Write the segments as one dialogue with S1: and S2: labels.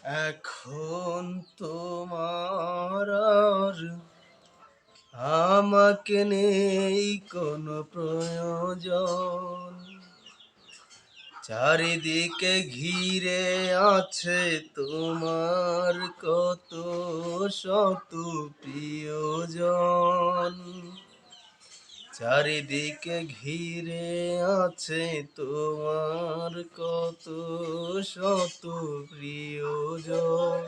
S1: এখন তোমার আর আমাকে নেই কোনো প্রয়োজন। চারিদিকে ঘিরে আছে তোমার কত শত প্রিয়জন। চারিদিকে ঘিরে আছে তোমার কত শত প্রিয়জন।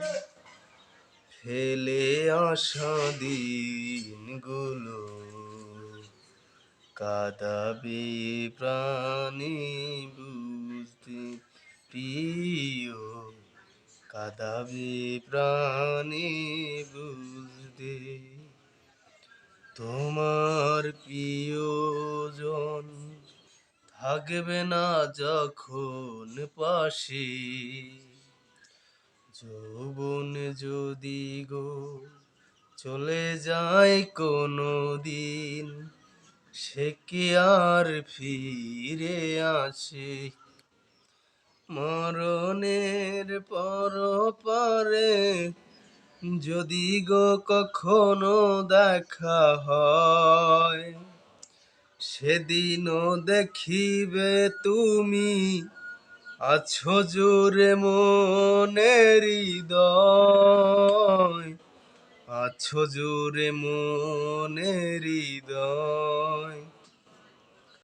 S1: ফেলে আসা দিনগুলো কাঁদাবে প্রাণী বুঝতে প্রিয়, কাঁদাবে প্রাণী বুঝতে। তোমার প্রিয়জন থাকবে না যখন পাশে, যৌবন যদি গো চলে যায় কোনো দিন, সে কি আর ফিরে আসে? মরণের পরপারে যদি গো কখনো দেখা হয়, সেদিনও দেখিবে তুমি আছো জোরে মনের হৃদয়, আছো জোরে মনের হৃদয়।